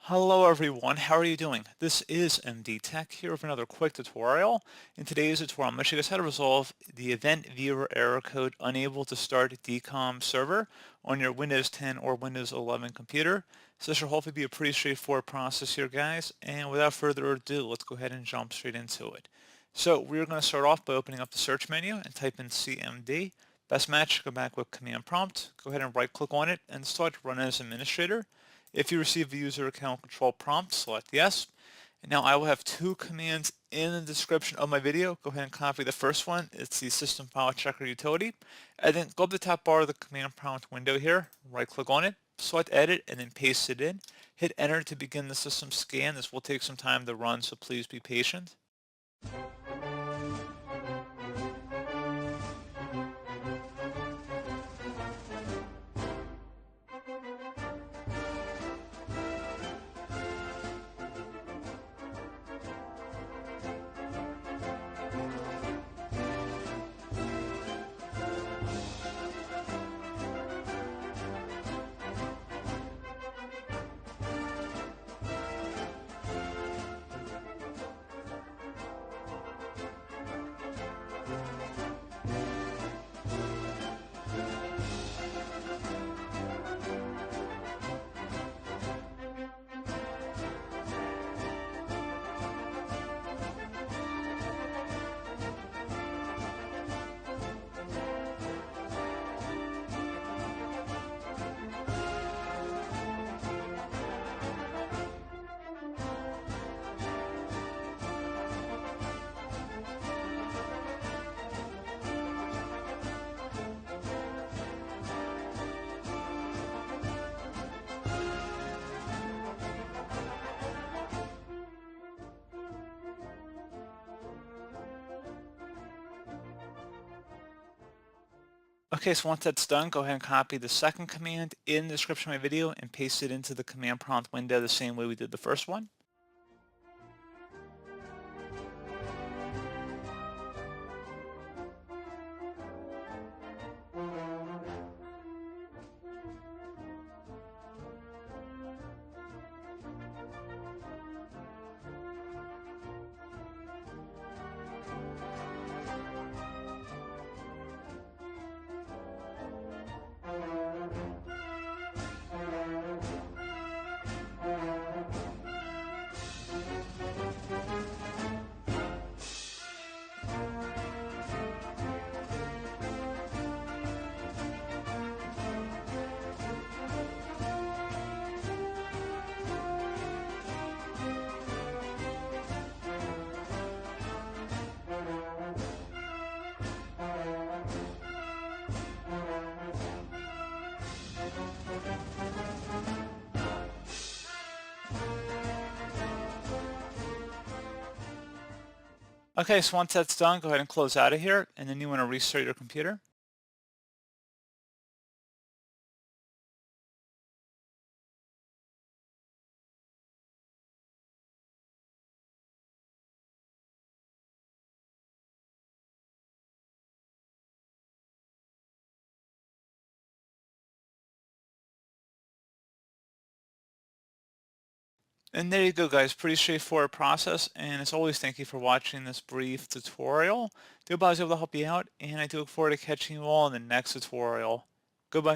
Hello everyone, how are you doing? This is MD Tech here with another quick tutorial. In today's tutorial, I'm going to show you guys how to resolve the event viewer error code unable to start DCOM server on your Windows 10 or Windows 11 computer. So this should hopefully be a pretty straightforward process here, guys. And without further ado, let's go ahead and jump straight into it. So we're going to start off by opening up the search menu and type in CMD. Best match, go back with command prompt, go ahead and right click on it and start run as administrator. If you receive a user account control prompt, select yes. And now I will have two commands in the description of my video. Go ahead and copy the first one. It's the system file checker utility. And then go up the top bar of the command prompt window here, right click on it, select edit, and then paste it in. Hit enter to begin the system scan. This will take some time to run, so please be patient. Okay, so once that's done, go ahead and copy the second command in the description of my video and paste it into the command prompt window the same way we did the first one. Okay, so once that's done, go ahead and close out of here, and then you want to restart your computer. And there you go, guys. Pretty straightforward process. And as always, thank you for watching this brief tutorial. I do hope I was able to help you out, and I do look forward to catching you all in the next tutorial. Goodbye.